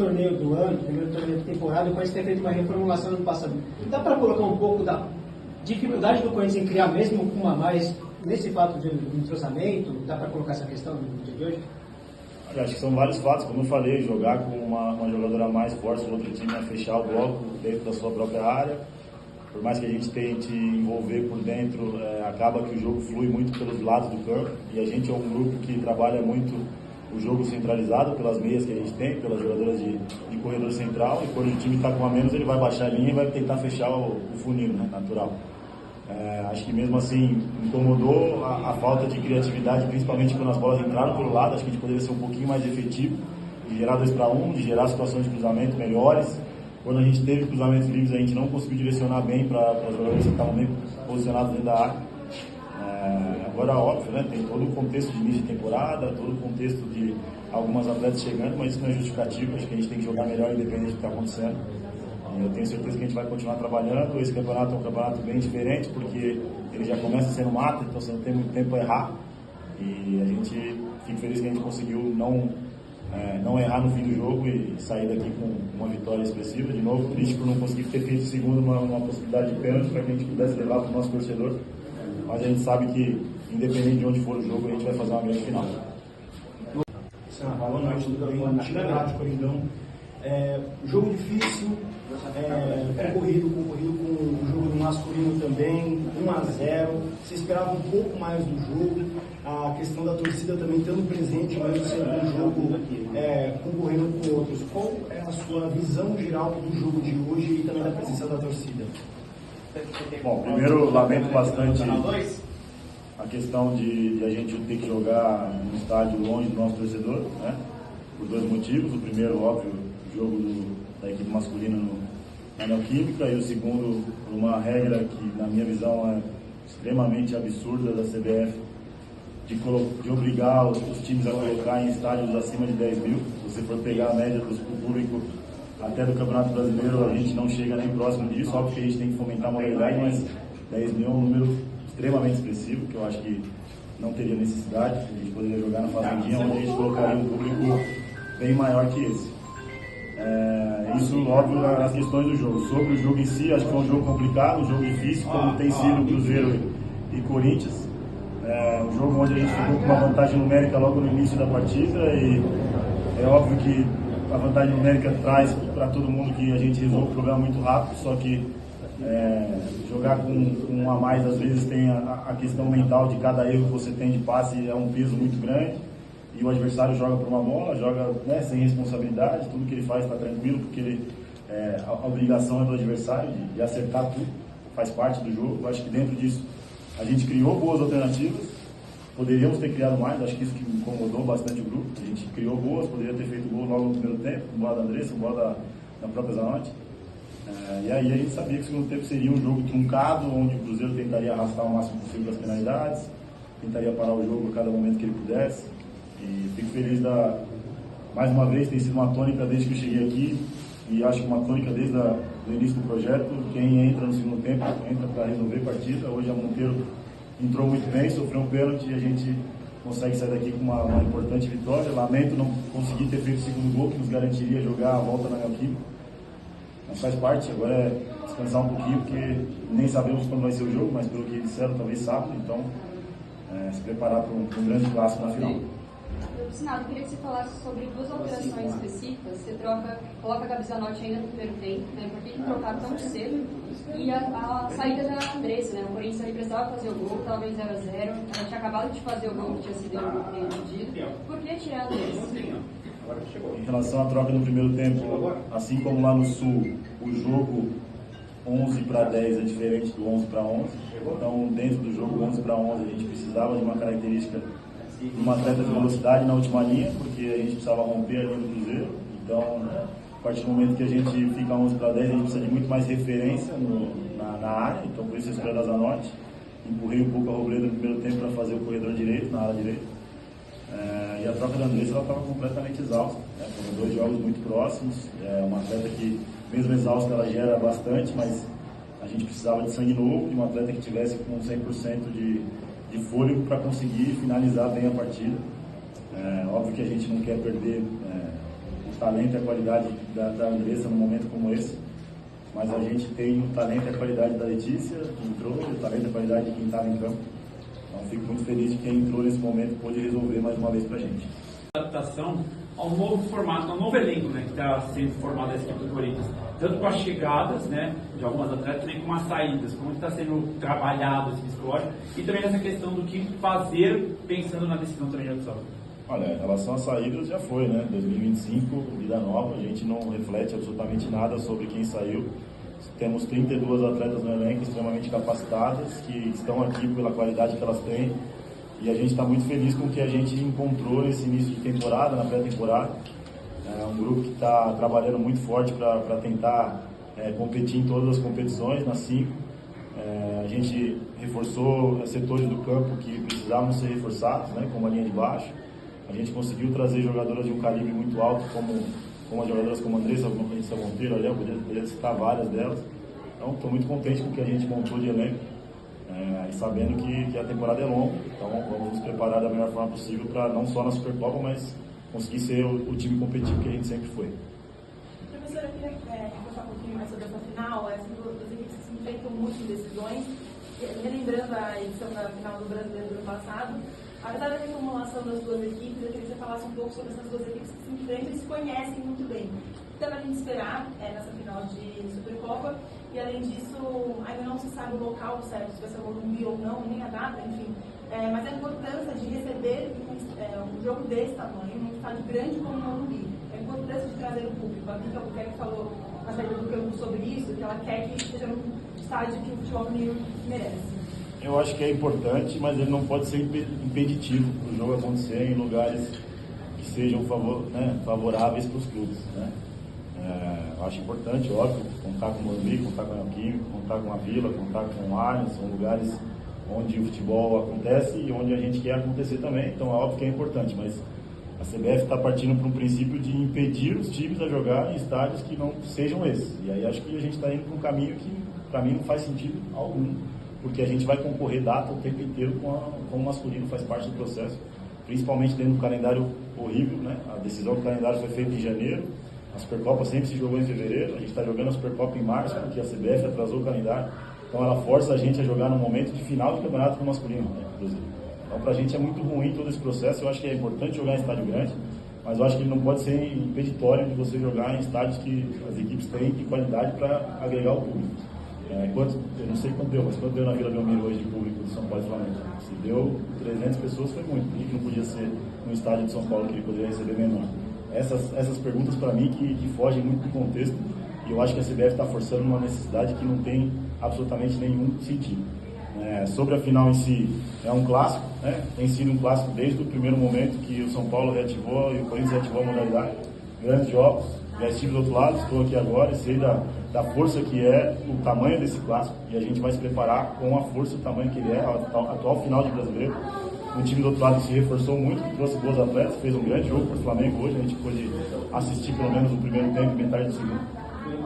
torneio do ano, primeiro torneio da temporada, o Corinthians tem feito uma reformulação no ano passado. Dá para colocar um pouco da dificuldade do Corinthians em criar mesmo com a mais, nesse fato de entrosamento? Dá para colocar essa questão no dia de hoje? Eu acho que são vários fatos, como eu falei, jogar com uma jogadora mais forte do outro time, fechar o bloco dentro da sua própria área. Por mais que a gente tente envolver por dentro, acaba que o jogo flui muito pelos lados do campo, e a gente é um grupo que trabalha muito o jogo centralizado pelas meias que a gente tem, pelas jogadoras de corredor central, e quando o time está com a menos ele vai baixar a linha e vai tentar fechar o funil, né, natural. Acho que mesmo assim incomodou a falta de criatividade, principalmente quando as bolas entraram pelo lado. Acho que a gente poderia ser um pouquinho mais efetivo, de gerar 2 para 1, de gerar situações de cruzamento melhores. Quando a gente teve cruzamentos livres, a gente não conseguiu direcionar bem para os jogadores que estavam bem posicionados dentro da área. Agora, óbvio, né, tem todo o contexto de início de temporada, todo o contexto de algumas atletas chegando, mas isso não é justificativo. Acho que a gente tem que jogar melhor independente do que está acontecendo. Eu tenho certeza que a gente vai continuar trabalhando. Esse campeonato é um campeonato bem diferente, porque ele já começa sendo mata, então você não tem muito tempo para errar. E a gente fica feliz que a gente conseguiu não errar no fim do jogo e sair daqui com uma vitória expressiva. De novo, triste por não conseguir ter feito o segundo uma possibilidade de pênalti para que a gente pudesse levar para o nosso torcedor. Mas a gente sabe que, independente de onde for o jogo, a gente vai fazer uma grande final. Boa noite, tudo bem? Tira Coringão. Jogo difícil, concorrido com o jogo do masculino também, 1-0. Você esperava um pouco mais do jogo, a questão da torcida também estando presente, mesmo sendo um jogo concorrendo com outros. Qual é a sua visão geral do jogo de hoje e também da presença da torcida? Bom, primeiro lamento bastante a questão de a gente ter que jogar no estádio longe do nosso torcedor, né? Por 2 motivos. O primeiro, óbvio, o jogo da equipe masculina na Neoquímica, e o segundo, uma regra que, na minha visão, é extremamente absurda da CBF, de obrigar os times a colocar em estádios acima de 10 mil. Se você for pegar a média do público até do Campeonato Brasileiro, a gente não chega nem próximo disso. Óbvio que a gente tem que fomentar a modalidade, mas 10 mil é um número extremamente expressivo, que eu acho que não teria necessidade. A gente poderia jogar na Fazendinha, onde a gente colocaria um público bem maior que esse. Isso, óbvio, as questões do jogo. Sobre o jogo em si, acho que foi um jogo complicado, um jogo difícil, como tem sido Cruzeiro e Corinthians. Um jogo onde a gente ficou com uma vantagem numérica logo no início da partida, e é óbvio que a vantagem numérica traz para todo mundo que a gente resolve o problema muito rápido, só que jogar com um a mais, às vezes tem a questão mental de cada erro que você tem de passe, é um peso muito grande, e o adversário joga por uma bola, joga, né, sem responsabilidade, tudo que ele faz está tranquilo, porque a obrigação é do adversário de acertar tudo, faz parte do jogo. Eu acho que dentro disso a gente criou boas alternativas, poderíamos ter criado mais, acho que isso que incomodou bastante o grupo. A gente criou boas, poderia ter feito gol logo no primeiro tempo, com bola da Andressa, com bola da própria Zanotti. E aí a gente sabia que o segundo tempo seria um jogo truncado, onde o Cruzeiro tentaria arrastar o máximo possível das penalidades, tentaria parar o jogo a cada momento que ele pudesse. E fico feliz mais uma vez, tem sido uma tônica desde que eu cheguei aqui, e acho que uma tônica desde o início do projeto. Quem entra no segundo tempo, entra para resolver partida. Hoje a Monteiro entrou muito bem, sofreu um pênalti e a gente consegue sair daqui com uma importante vitória. Lamento não conseguir ter feito o segundo gol, que nos garantiria jogar a volta na Neoquímica. Mas faz parte, agora é descansar um pouquinho, porque nem sabemos quando vai ser o jogo, mas pelo que disseram, talvez sábado. Então, se preparar para um grande clássico na final. Sinado, eu queria que você falasse sobre 2 alterações específicas. Você coloca a Gabi Zanotti ainda no primeiro tempo, né? Por que trocar tão cedo? E a saída da Andressa, né? O Corinthians ali precisava fazer o gol, talvez 0-0. Ela tinha acabado de fazer o gol que tinha sido impedido. Por que tirar a Andressa? Em relação à troca no primeiro tempo, assim como lá no Sul, o jogo 11 para 10 é diferente do 11 para 11. Então, dentro do jogo 11 para 11, a gente precisava de uma característica de uma atleta de velocidade na última linha, porque a gente precisava romper a linha do Cruzeiro. Então, a partir do momento que a gente fica 11 para 10, a gente precisa de muito mais referência na área. Então, por isso a escolha da Zanotti. Empurrei um pouco a Robledo no primeiro tempo para fazer o corredor direito, na área direita. E a troca da Andressa, ela estava completamente exausta, né? Foram 2 jogos muito próximos. Uma atleta que, mesmo exausta, ela gera bastante, mas a gente precisava de sangue novo, de uma atleta que tivesse com 100% de fôlego para conseguir finalizar bem a partida. Óbvio que a gente não quer perder o talento e a qualidade da Andressa num momento como esse, mas a gente tem o talento e a qualidade da Letícia, que entrou, o talento e a qualidade de quem estava em campo. Então fico muito feliz de quem entrou nesse momento pôde resolver mais uma vez para a gente. Adaptação ao novo formato, ao novo elenco, né, que está sendo formado essa equipe do Corinthians, tanto com as chegadas, né, de algumas atletas, também com as saídas, como está sendo trabalhado esse psicológico, e também nessa questão do que fazer pensando na decisão também de adaptação. Olha, em relação às saídas já foi, né? 2025, vida nova, a gente não reflete absolutamente nada sobre quem saiu. Temos 32 atletas no elenco extremamente capacitadas, que estão aqui pela qualidade que elas têm, e a gente está muito feliz com o que a gente encontrou nesse início de temporada, na pré-temporada. É um grupo que está trabalhando muito forte para tentar competir em todas as competições, nas 5. A gente reforçou setores do campo que precisavam ser reforçados, né, como a linha de baixo. A gente conseguiu trazer jogadoras de um calibre muito alto, como as jogadoras como a Andressa Monteiro, ali, eu poderia citar várias delas. Então, estou muito contente com o que a gente montou de elenco, e sabendo que a temporada é longa. Então, vamos nos preparar da melhor forma possível para não só na Supercopa, mas conseguir ser o time competitivo que a gente sempre foi. Professora, eu queria conversar um pouquinho mais sobre essa final. Essas duas equipes se enfrentam muito em decisões. Relembrando a edição da final do Brasileiro do ano passado, apesar da reformulação das duas equipes, eu queria que você falasse um pouco sobre essas duas equipes que se enfrentam e se conhecem muito bem. O que dá pra gente esperar nessa final de Supercopa? E além disso, ainda não se sabe o local certo, se vai ser o Morumbi ou não, nem a data, enfim. Mas a importância de receber um jogo desse tamanho, num estádio grande como o Morumbi. A importância de trazer o público. A Bica Albuquerque falou na saída do campo sobre isso, que ela quer que seja um estádio que o futebol feminino merece. Eu acho que é importante, mas ele não pode ser impeditivo para o jogo acontecer em lugares que sejam favoráveis para os clubes, né? Eu acho importante, óbvio, contar com o Morumbi, contar com a Neoquímica, contar com a Vila, contar com o Arnes, são lugares onde o futebol acontece e onde a gente quer acontecer também, então é óbvio que é importante, mas a CBF está partindo para um princípio de impedir os times a jogar em estádios que não sejam esses. E aí acho que a gente está indo para um caminho que, para mim, não faz sentido algum, porque a gente vai concorrer data o tempo inteiro com o masculino, faz parte do processo, principalmente dentro do calendário horrível, né? A decisão do calendário foi feita em janeiro, a Supercopa sempre se jogou em fevereiro, a gente está jogando a Supercopa em março, porque a CBF atrasou o calendário, então ela força a gente a jogar no momento de final de campeonato do masculino, né, inclusive. Então para a gente é muito ruim todo esse processo, eu acho que é importante jogar em estádio grande, mas eu acho que ele não pode ser impeditório de você jogar em estádios que as equipes têm de qualidade para agregar o público. Eu não sei quanto deu, mas quanto deu na Vila Belmiro hoje de público de São Paulo e Flamengo? Se deu 300 pessoas foi muito, por que não podia ser no estádio de São Paulo que ele poderia receber menor? Essas perguntas para mim que fogem muito do contexto, e eu acho que a CBF está forçando uma necessidade que não tem absolutamente nenhum sentido. Sobre a final em si, é um clássico, né? Tem sido um clássico desde o primeiro momento que o São Paulo reativou e o Corinthians reativou a modalidade. Grandes jogos, já estive do outro lado, estou aqui agora e sei da força que é o tamanho desse clássico, e a gente vai se preparar com a força e o tamanho que ele é, a atual final de brasileiro. Um time do outro lado se reforçou muito, trouxe boas atletas, fez um grande jogo para o Flamengo hoje, a gente pôde assistir pelo menos o primeiro tempo e metade do segundo.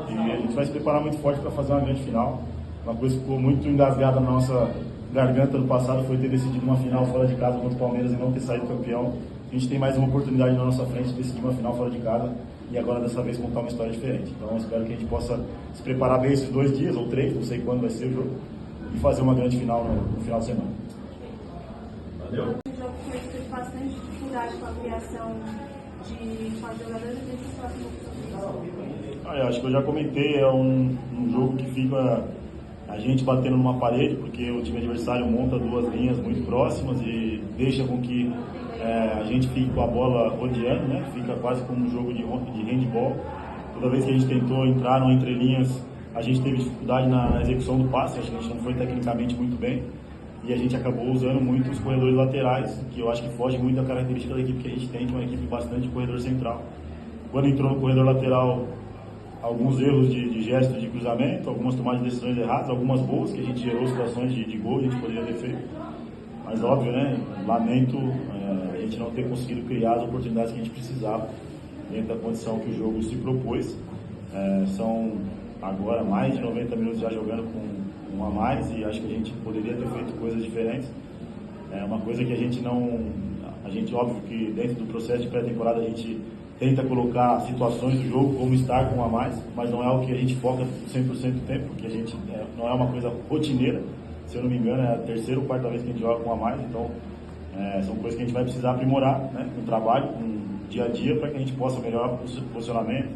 E a gente vai se preparar muito forte para fazer uma grande final. Uma coisa que ficou muito engasgada na nossa garganta no passado foi ter decidido uma final fora de casa contra o Palmeiras e não ter saído campeão. A gente tem mais uma oportunidade na nossa frente de decidir uma final fora de casa e agora dessa vez contar uma história diferente. Então eu espero que a gente possa se preparar bem esses 2 dias ou 3, não sei quando vai ser o jogo, e fazer uma grande final no final de semana. Valeu. Um jogo que teve bastante dificuldade com a criação de jogadores desses próximos dias. Eu acho que eu já comentei, é um jogo que fica a gente batendo numa parede, porque o time adversário monta 2 linhas muito próximas e deixa com que a gente fique com a bola rodeando, né? Fica quase como um jogo de handball. Toda vez que a gente tentou entrar no entrelinhas, a gente teve dificuldade na execução do passe, acho que a gente não foi tecnicamente muito bem. E a gente acabou usando muito os corredores laterais, que eu acho que foge muito da característica da equipe que a gente tem, que é uma equipe bastante de corredor central. Quando entrou no corredor lateral, alguns erros de gesto de cruzamento, algumas tomadas de decisões erradas, algumas boas, que a gente gerou situações de gol, a gente poderia ter feito. Mas óbvio, né? Lamento a gente não ter conseguido criar as oportunidades que a gente precisava dentro da condição que o jogo se propôs. São agora mais de 90 minutos já jogando com um a mais e acho que a gente poderia ter feito coisas diferentes. É uma coisa que a gente, óbvio que dentro do processo de pré-temporada a gente tenta colocar situações do jogo como estar com um a mais, mas não é o que a gente foca 100% do tempo, porque a gente não é uma coisa rotineira. Se eu não me engano, é a terceira ou quarta vez que a gente joga com um a mais, então são coisas que a gente vai precisar aprimorar, né, com o trabalho, com o dia a dia, para que a gente possa melhorar o posicionamento,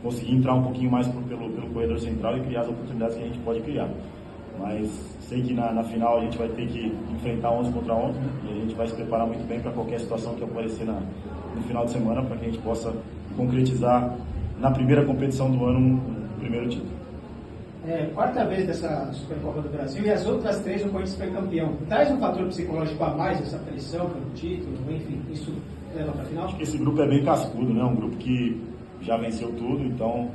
conseguir entrar um pouquinho mais pelo corredor central e criar as oportunidades que a gente pode criar. Mas sei que na final a gente vai ter que enfrentar 11 contra 11, né, e a gente vai se preparar muito bem para qualquer situação que aparecer no final de semana, para que a gente possa concretizar na primeira competição do ano um primeiro título. Quarta vez dessa Supercopa do Brasil e as outras 3 o Corinthians foi campeão. Traz um fator psicológico a mais, essa pressão pelo título, enfim, isso leva para a final? Acho que esse grupo é bem cascudo, né? Um grupo que já venceu tudo, então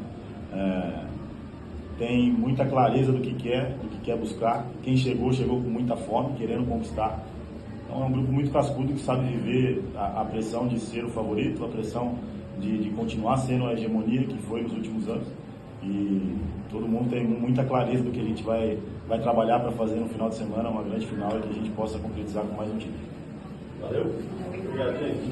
tem muita clareza do que quer buscar. Quem chegou com muita fome, querendo conquistar. Então é um grupo muito cascudo que sabe viver a pressão de ser o favorito, a pressão de continuar sendo a hegemonia que foi nos últimos anos. E todo mundo tem muita clareza do que a gente vai trabalhar para fazer no final de semana, uma grande final, e que a gente possa concretizar com mais um título. Valeu. Obrigado, gente.